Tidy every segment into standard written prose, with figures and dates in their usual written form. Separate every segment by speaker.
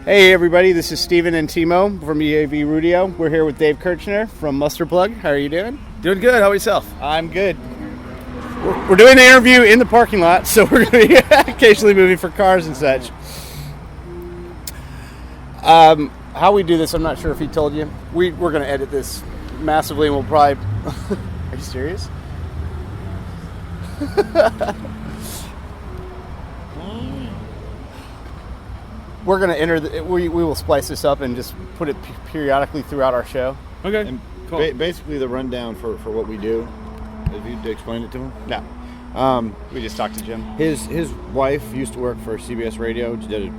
Speaker 1: Hey everybody, this is Steven and Timo from EAV Rudio. We're here with Dave Kirchner from Muster Plug. How are you doing?
Speaker 2: Doing good. How about yourself?
Speaker 1: I'm good. We're doing an interview in the parking lot, so we're going to be occasionally moving for cars and such. How we do this, I'm not sure if he told you. We're going to edit this massively, and we'll probably... Are you serious? We're going to enter... We will splice this up and just put it periodically throughout our show.
Speaker 2: Okay,
Speaker 3: And
Speaker 2: cool.
Speaker 3: basically the rundown for what we do. Have you explained it to him?
Speaker 1: No. We just talked to Jim.
Speaker 3: His wife used to work for CBS Radio. She did it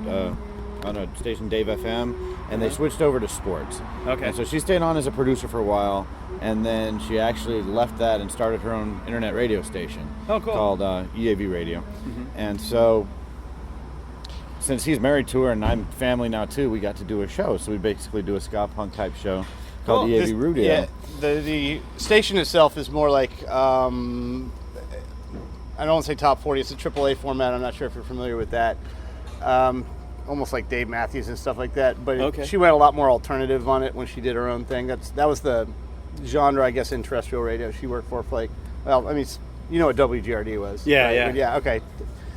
Speaker 3: on a station, Dave FM, and they switched over to sports.
Speaker 2: Okay.
Speaker 3: And so she stayed on as a producer for a while, and then she actually left that and started her own internet radio station.
Speaker 2: Oh, cool.
Speaker 3: Called EAV Radio. Mm-hmm. And so since he's married to her and I'm family now too, we got to do a show. So we basically do a ska punk type show called EAV Radio.
Speaker 1: Yeah, the station itself is more like, I don't want to say top 40, it's a AAA format. I'm not sure if you're familiar with that. Almost like Dave Matthews and stuff like that. But She went a lot more alternative on it when she did her own thing. That was the genre, I guess, in terrestrial radio she worked for like, well, I mean, you know what WGRD was.
Speaker 2: Yeah,
Speaker 1: right?
Speaker 2: yeah.
Speaker 1: Yeah, okay.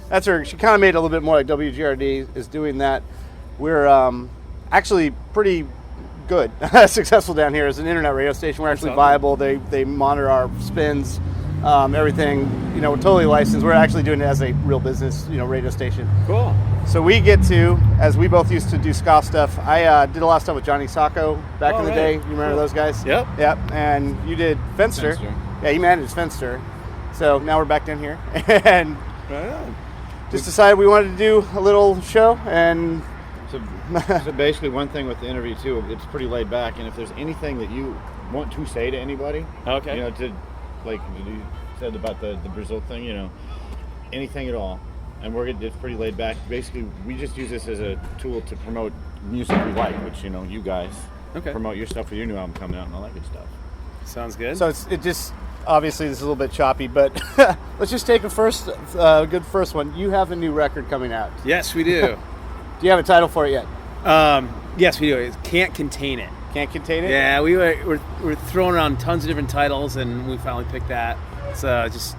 Speaker 1: That's her. She kind of made it a little bit more like WGRD is doing that. We're actually pretty good, successful down here as an internet radio station. We're actually viable. They monitor our spins, everything. You know, we're totally licensed. We're actually doing it as a real business, radio station.
Speaker 2: Cool.
Speaker 1: So we get to, as we both used to do ska stuff. I did a lot of stuff with Johnny Sacco back in the day. You remember those guys?
Speaker 2: Yep.
Speaker 1: Yep. And you did Fenster. Yeah, you managed Fenster. So now we're back down here, and just decided we wanted to do a little show and.
Speaker 3: So basically one thing with the interview too, it's pretty laid back, and if there's anything that you want to say to anybody, to like you said about the Brazil thing, anything at all, and it's pretty laid back. Basically, we just use this as a tool to promote music we like, which you guys promote your stuff with your new album coming out and all that good stuff.
Speaker 2: Sounds good.
Speaker 1: So it just obviously this is a little bit choppy, but let's just take a good first one. You have a new record coming out.
Speaker 2: Yes, we do.
Speaker 1: Do you have a title for it yet?
Speaker 2: Yes, we do. It Can't Contain It.
Speaker 1: Can't Contain It?
Speaker 2: Yeah, we're throwing around tons of different titles, and we finally picked that. It's just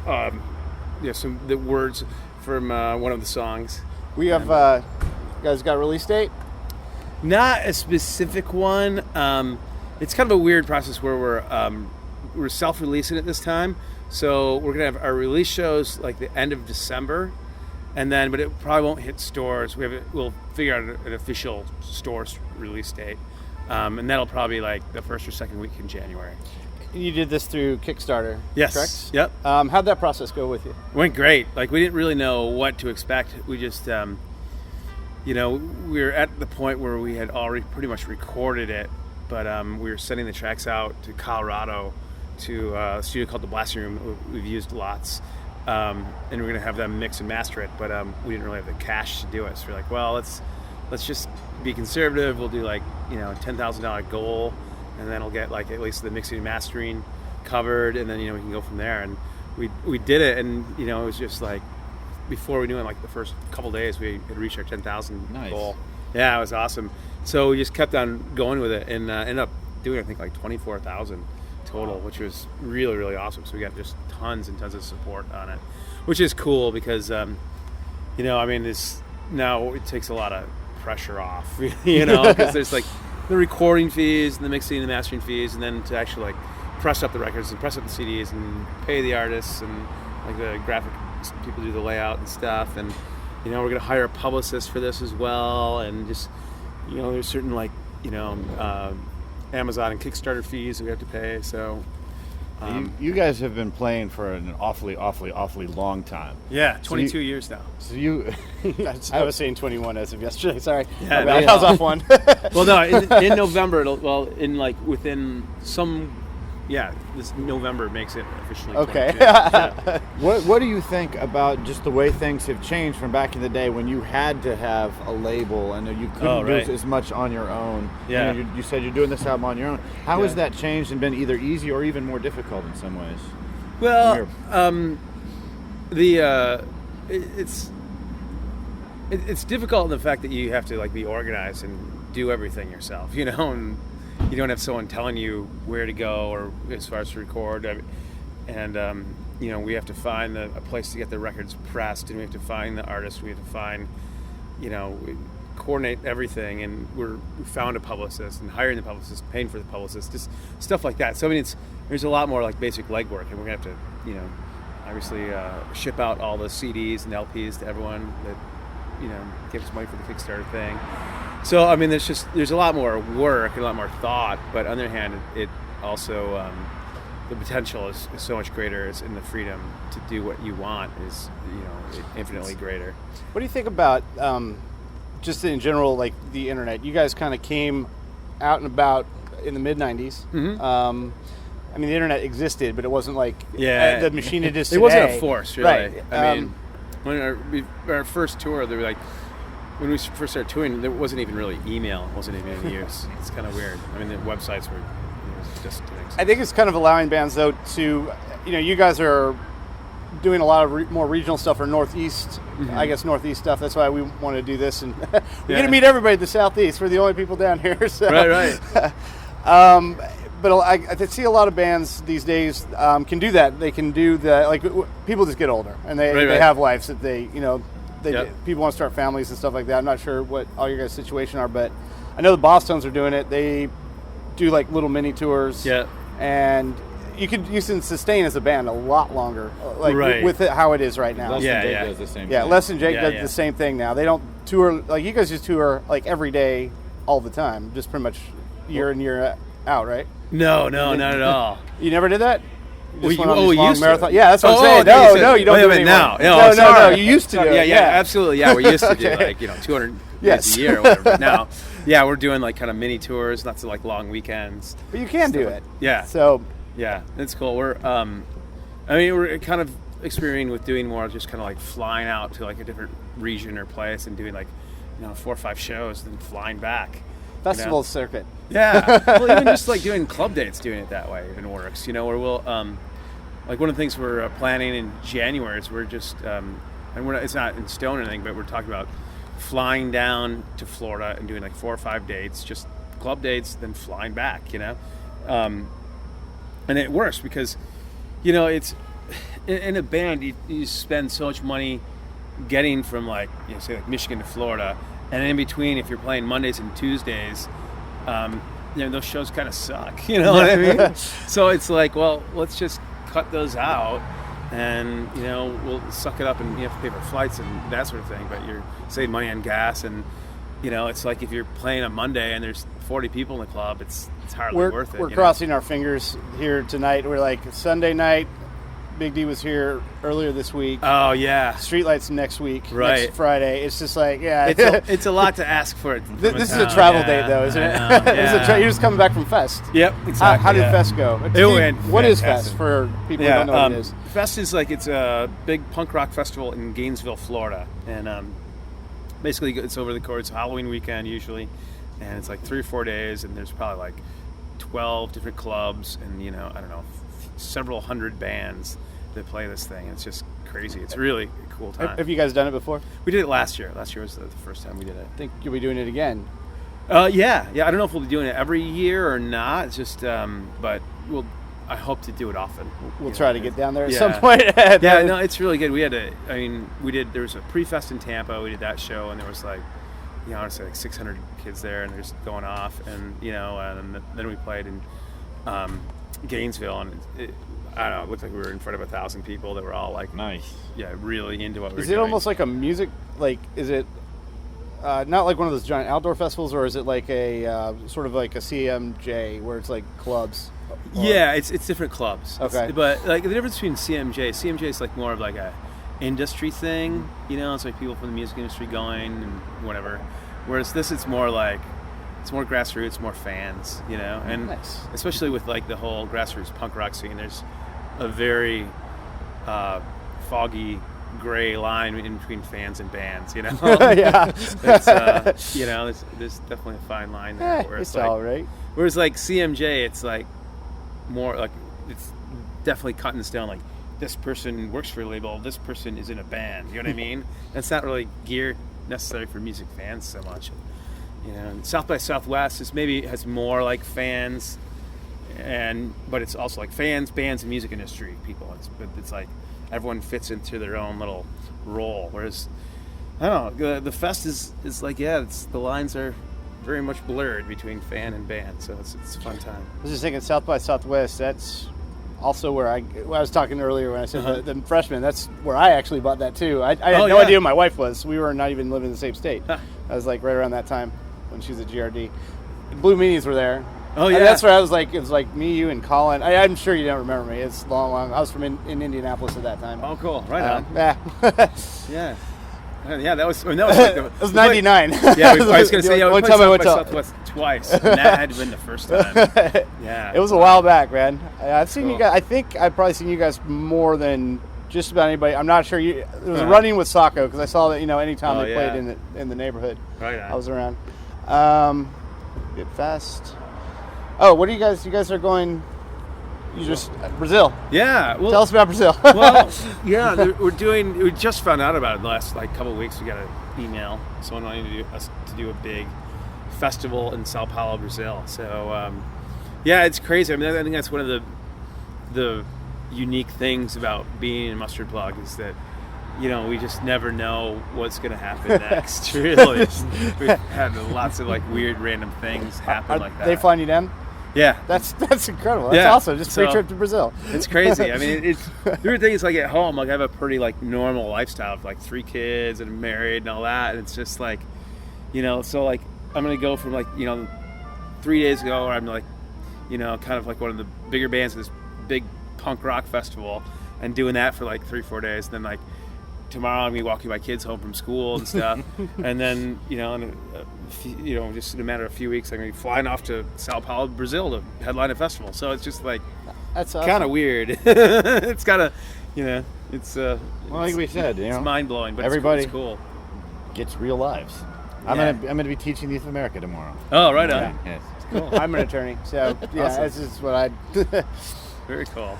Speaker 2: some the words from one of the songs.
Speaker 1: We have you guys got a release date?
Speaker 2: Not a specific one. It's kind of a weird process where we're self-releasing it this time. So we're gonna have our release shows like the end of December. But it probably won't hit stores. We'll figure out an official stores release date, and that'll probably be like the first or second week in January.
Speaker 1: You did this through Kickstarter,
Speaker 2: yes.
Speaker 1: Correct?
Speaker 2: Yep.
Speaker 1: How'd that process go with you?
Speaker 2: Went great. Like we didn't really know what to expect. We just, we were at the point where we had already pretty much recorded it, but we were sending the tracks out to Colorado to a studio called the Blasting Room. We've used lots. And we're going to have them mix and master it, but we didn't really have the cash to do it. So we're like, well, let's just be conservative. We'll do like, $10,000 goal, and then we'll get like at least the mixing and mastering covered, and then, we can go from there. And we did it, and, it was just like, before we knew it, like the first couple days, we had reached our 10,000 goal. Yeah, it was awesome. So we just kept on going with it, and ended up doing, I think, like 24,000 total, which was really, really awesome. So we got just tons and tons of support on it, which is cool because, this now it takes a lot of pressure off, because there's like the recording fees and the mixing and the mastering fees, and then to actually like press up the records and press up the CDs and pay the artists and like the graphic people do the layout and stuff. And, we're going to hire a publicist for this as well. And just, there's certain like, Amazon and Kickstarter fees that we have to pay. So
Speaker 3: you guys have been playing for an awfully long time.
Speaker 2: Yeah, 22 years now.
Speaker 3: So you
Speaker 1: I was saying 21 as of yesterday. Sorry,
Speaker 2: yeah,
Speaker 1: I was off one.
Speaker 2: Well, no, in November, this November makes it officially.
Speaker 1: Okay.
Speaker 2: Yeah.
Speaker 3: What do you think about just the way things have changed from back in the day when you had to have a label and you couldn't do as much on your own?
Speaker 2: Yeah.
Speaker 3: You said you're doing this album on your own. How has that changed and been either easy or even more difficult in some ways?
Speaker 2: Well, it's difficult in the fact that you have to like be organized and do everything yourself, and you don't have someone telling you where to go or as far as to record. And we have to find a place to get the records pressed, and we have to find the artist. We have to find, coordinate everything, and we found a publicist and hiring the publicist, paying for the publicist, just stuff like that. So there's a lot more like basic legwork, and we're gonna have to, obviously ship out all the CDs and LPs to everyone that gave us money for the Kickstarter thing. So there's a lot more work and a lot more thought, but on the other hand, it also the potential is so much greater, and the freedom to do what you want is infinitely greater.
Speaker 1: What do you think about just in general, like the internet? You guys kind of came out and about in the mid-90s.
Speaker 2: Mm-hmm.
Speaker 1: The internet existed, but it wasn't like the machine it is today.
Speaker 2: It wasn't a force, really.
Speaker 1: Right.
Speaker 2: When our first tour, they were like, when we first started touring, there wasn't even really email. It wasn't even in use. It's kind of weird. The websites were just things.
Speaker 1: I think it's kind of allowing bands, though, to, you guys are doing a lot of more regional stuff or Northeast, Northeast stuff. That's why we want to do this. And we get to meet everybody in the Southeast. We're the only people down here. So.
Speaker 2: Right.
Speaker 1: But I see a lot of bands these days can do that. They can do that. Like, people just get older, and they have lives that people want to start families and stuff like that. I'm not sure what all your guys' situation are, but I know the Boston's are doing it. They do like little mini tours.
Speaker 2: Yeah.
Speaker 1: And you can sustain as a band a lot longer, with it how it is right now.
Speaker 3: Less Than Jake does the same thing.
Speaker 1: Yeah, Less Than Jake does the same thing now. They don't tour like you guys just tour like every day, all the time, just pretty much year in year out, right?
Speaker 2: No, not at all.
Speaker 1: You never did that? You just
Speaker 2: we
Speaker 1: went on these long
Speaker 2: used
Speaker 1: marathon.
Speaker 2: to.
Speaker 1: Yeah, that's what I'm saying. No, you don't do it anymore.
Speaker 2: Now.
Speaker 1: No, you used to do it.
Speaker 2: Yeah, absolutely. Yeah, we used to do like 200 days a year or whatever. But now, we're doing like kind of mini tours, not so like long weekends.
Speaker 1: But you can do it.
Speaker 2: Yeah.
Speaker 1: So
Speaker 2: yeah, it's cool. We're we're kind of experimenting with doing more, just kind of like flying out to like a different region or place and doing like 4 or 5 shows, then flying back.
Speaker 1: Festival circuit.
Speaker 2: Yeah. Well, even just like doing club dates, doing it that way even works. Where we'll like one of the things we're planning in January is we're just and it's not in stone or anything, but we're talking about flying down to Florida and doing like 4 or 5 dates, just club dates, then flying back. And it works because it's in a band you spend so much money getting from like say like Michigan to Florida. And in between, if you're playing Mondays and Tuesdays, those shows kind of suck. You know what I mean? So it's like, well, let's just cut those out, and we'll suck it up, and you have to pay for flights and that sort of thing. But you're saving money on gas, and it's like if you're playing on Monday and there's 40 people in the club, it's hardly worth it.
Speaker 1: We're crossing our fingers here tonight. We're like Sunday night. Big D was here earlier this week.
Speaker 2: Oh yeah.
Speaker 1: Streetlights next week.
Speaker 2: Right.
Speaker 1: Next Friday. It's just like
Speaker 2: it's a lot to ask for it.
Speaker 1: This is a travel date though, isn't it? You're just coming back from Fest.
Speaker 2: Yep. Exactly.
Speaker 1: How did Fest go? What is Fest for people who don't know what it is?
Speaker 2: Fest is like it's a big punk rock festival in Gainesville, Florida, and basically it's over the course of Halloween weekend usually, and it's like 3 or 4 days, and there's probably like 12 different clubs, and I don't know, several hundred bands that play this thing. It's just crazy. It's really a cool time.
Speaker 1: Have you guys done it before?
Speaker 2: We did it last year. Last year was the first time we did it.
Speaker 1: I think you'll be doing it again.
Speaker 2: Yeah. I don't know if we'll be doing it every year or not. It's just, but I hope to do it often.
Speaker 1: We'll try to get down there at some point.
Speaker 2: No, it's really good. There was a pre-fest in Tampa. We did that show, and there was like, I would say like 600 kids there, and they're just going off, and and then we played in Gainesville, and I don't know, it looked like we were in front of 1,000 people that were all like,
Speaker 3: nice.
Speaker 2: Yeah, really into what we were doing.
Speaker 1: Is it almost like a music, like, is it not like one of those giant outdoor festivals, or is it like a sort of like a CMJ where it's like clubs?
Speaker 2: Yeah, it's different clubs.
Speaker 1: Okay.
Speaker 2: But like the difference between CMJ is like more of like a industry thing, it's like people from the music industry going and whatever. Whereas this, it's more like, it's more grassroots, more fans, and
Speaker 1: nice.
Speaker 2: Especially with like the whole grassroots punk rock scene, there's a very foggy gray line in between fans and bands,
Speaker 1: Yeah.
Speaker 2: It's, there's definitely a fine line there. Where
Speaker 1: it's
Speaker 2: like,
Speaker 1: all right.
Speaker 2: Whereas like CMJ, it's like more like, it's definitely cut in stone, like this person works for a label, this person is in a band, you know what I mean? It's not really geared necessarily for music fans so much. You know, and South by Southwest has more like fans, but it's also like fans, bands, and music industry people. It's like everyone fits into their own little role. Whereas I don't know, the fest is like the lines are very much blurred between fan and band, so it's a fun time.
Speaker 1: I was just thinking South by Southwest. That's also where I was talking earlier when I said the freshman. That's where I actually bought that too. I had no idea who my wife was. We were not even living in the same state. I was like right around that time when she was at GRD. The Blue Meanies were there.
Speaker 2: Oh yeah,
Speaker 1: and that's where I was like. It was like me, you, and Colin. I'm sure you don't remember me. It's long. I was from in Indianapolis at that time.
Speaker 2: Oh, cool. Right on.
Speaker 1: Yeah.
Speaker 2: Yeah. Yeah, that was like
Speaker 1: it was 99.
Speaker 2: Yeah, I was going to say,
Speaker 1: one time I went to
Speaker 2: Southwest twice, and that had been the first time. Yeah.
Speaker 1: It was a while back, man. I've seen you guys. I think I've probably seen you guys more than just about anybody. I'm not sure. It was running with Sacco because I saw that anytime they played in the neighborhood,
Speaker 2: right on.
Speaker 1: I was around. Good fest. Oh, what do you guys? You guys are going. You just Brazil.
Speaker 2: Yeah. Well,
Speaker 1: tell us about Brazil.
Speaker 2: Well, yeah, we just found out about it the last couple of weeks. We got an email. Someone wanting to do a big festival in Sao Paulo, Brazil. So, yeah, it's crazy. I mean, I think that's one of the unique things about being in Mustard Plug is that, we just never know what's going to happen next. Really, we've had lots of weird random things happen like that.
Speaker 1: They flying you down?
Speaker 2: Yeah,
Speaker 1: that's incredible. That's awesome. Just free trip to Brazil.
Speaker 2: It's crazy. I mean, the weird thing is at home, I have a pretty normal lifestyle of 3 kids and I'm married and all that, and it's just so I'm gonna go from 3 days ago where I'm kind of one of the bigger bands at this big punk rock festival and doing that for 3-4 days, and then tomorrow I'm gonna be walking my kids home from school and stuff, and then just in a matter of a few weeks I'm gonna be flying off to Sao Paulo, Brazil to headline a festival. So it's just
Speaker 1: that's awesome.
Speaker 2: Kind of weird. It's kind of it's
Speaker 3: like we said,
Speaker 2: it's mind blowing, but
Speaker 3: everybody
Speaker 2: it's cool.
Speaker 3: Gets real lives. I'm gonna be teaching Youth America tomorrow.
Speaker 2: Oh, right on.
Speaker 3: Yeah.
Speaker 1: It's cool. I'm an attorney, so
Speaker 2: awesome.
Speaker 1: This is what I.
Speaker 2: Very cool.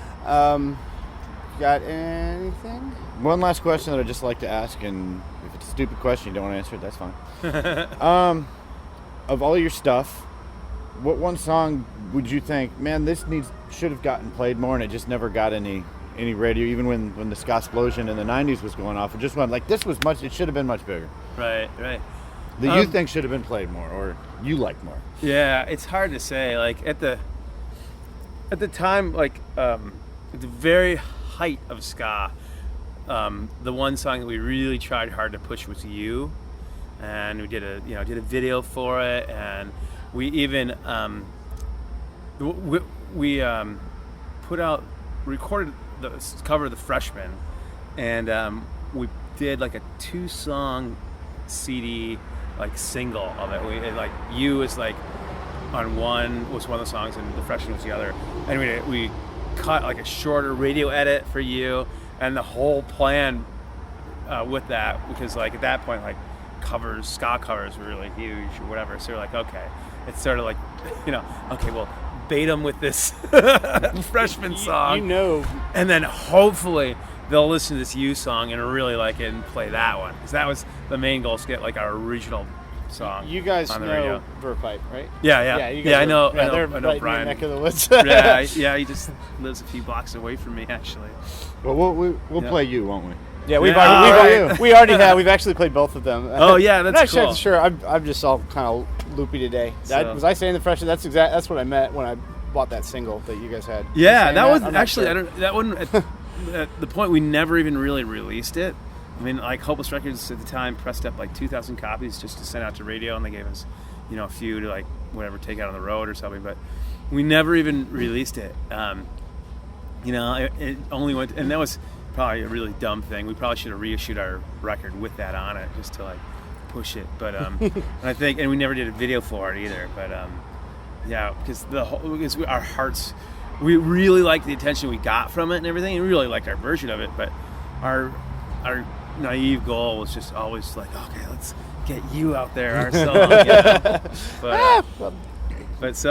Speaker 1: Got anything?
Speaker 3: One last question that I'd just like to ask, and if it's a stupid question you don't want to answer it, that's fine. Of all your stuff, what one song would you think, man, this should have gotten played more, and it just never got any radio, even when the ska explosion in the 90s was going off? It just went it should have been much bigger.
Speaker 2: Right.
Speaker 3: That you think should have been played more, or you like more?
Speaker 2: Yeah, it's hard to say. At the time, at the very height of ska, the one song that we really tried hard to push was "You," and we did a video for it, and we even recorded the cover of the Freshman, and we did a 2-song CD single of it. "You" is on one was one of the songs, and the Freshman was the other, and we cut a shorter radio edit for "You," and the whole plan with that, because at that point ska covers were really huge or whatever, so we're okay, it's sort of okay, well, bait them with this Freshman song, and then hopefully they'll listen to this "You" song and really like it and play that one, because that was the main goal, to get our original song.
Speaker 1: You guys
Speaker 2: on the
Speaker 1: know
Speaker 2: radio.
Speaker 1: Verpipe, right?
Speaker 2: Yeah. I know.
Speaker 1: They're
Speaker 2: I know
Speaker 1: right
Speaker 2: Brian.
Speaker 1: in the neck of the woods.
Speaker 2: yeah. He just lives a few blocks away from me, actually.
Speaker 3: Well, we'll play "You," won't we?
Speaker 1: Yeah, we've already had. We've actually played both of them.
Speaker 2: Oh yeah, that's
Speaker 1: cool.
Speaker 2: cool.
Speaker 1: Sure, I'm just all kind of loopy today. Was I saying the Freshman? That's what I meant when I bought that single that you guys had.
Speaker 2: Yeah, that was actually
Speaker 1: sure.
Speaker 2: that one at the point we never even really released it. I mean, Hopeless Records at the time pressed up 2,000 copies just to send out to radio, and they gave us, a few to whatever, take out on the road or something. But we never even released it. It only went, and that was probably a really dumb thing. We probably should have reissued our record with that on it just to push it. But and we never did a video for it either. But because our hearts, we really liked the attention we got from it and everything, and we really liked our version of it. But our naive goal was just always okay, let's get "You" out there, our song. But there's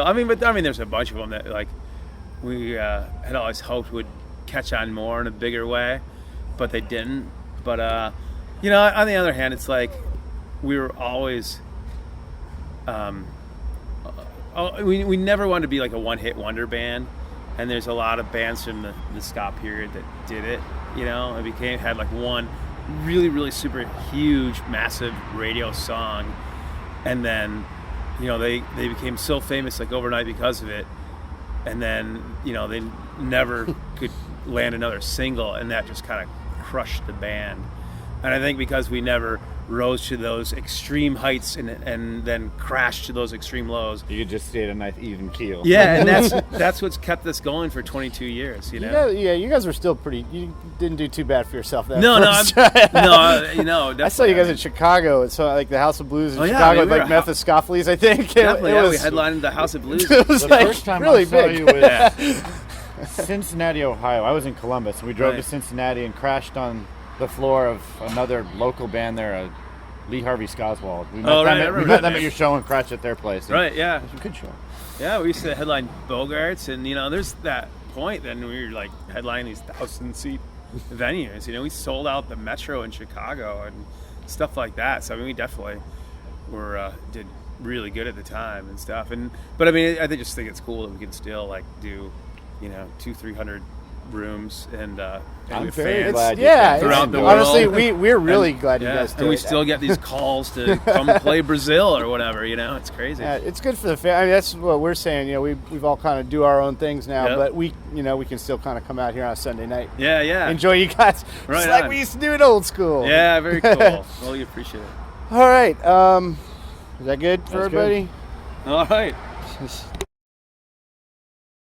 Speaker 2: a bunch of them that we had always hoped would catch on more in a bigger way, but they didn't. But on the other hand, it's we were always, we never wanted to be like a one-hit wonder band, and there's a lot of bands from the ska period that did it. It had like one really, really super huge, massive radio song, and then they became so famous like overnight because of it, and then they never could land another single, and that just kind of crushed the band. And I think because we never rose to those extreme heights and then crashed to those extreme lows,
Speaker 3: you could just stay at a nice even keel.
Speaker 2: Yeah, and that's what's kept us going for 22 years. You
Speaker 1: guys were still pretty. You didn't do too bad for yourself. That
Speaker 2: no,
Speaker 1: I saw you guys in Chicago. It's like the House of Blues in Chicago with like Mephistopheles, I think.
Speaker 2: Definitely, we headlined the House of Blues.
Speaker 1: It was
Speaker 3: the
Speaker 1: like
Speaker 3: first time
Speaker 1: really
Speaker 3: I saw
Speaker 1: big.
Speaker 3: you was Cincinnati, Ohio. I was in Columbus, and we drove to Cincinnati and crashed on the floor of another local band there, Lee Harvey Scoswald. We met them at your show and crashed at their place.
Speaker 2: Right, yeah.
Speaker 3: It was a good show.
Speaker 2: Yeah, we used to headline Bogarts, and there's that point then we were like headlining these 1,000-seat venues. We sold out the Metro in Chicago and stuff like that. So I mean, we definitely did really good at the time and stuff. But I mean, I just think it's cool that we can still like do 200-300 rooms and
Speaker 3: I'm
Speaker 2: with
Speaker 3: very
Speaker 2: fans
Speaker 3: glad
Speaker 2: throughout the world.
Speaker 1: Honestly, we're really glad you guys did.
Speaker 2: And we still get these calls to come play Brazil or whatever. It's crazy.
Speaker 1: Yeah, it's good for the family. I mean, that's what we're saying. We've all kind of do our own things now, but we can still kind of come out here on a Sunday night.
Speaker 2: Yeah.
Speaker 1: Enjoy you guys.
Speaker 2: Right
Speaker 1: it's like
Speaker 2: on.
Speaker 1: we used to do it old school.
Speaker 2: Yeah, very cool. Well, we appreciate it.
Speaker 1: All right. Is that good for everybody?
Speaker 2: Good. All right.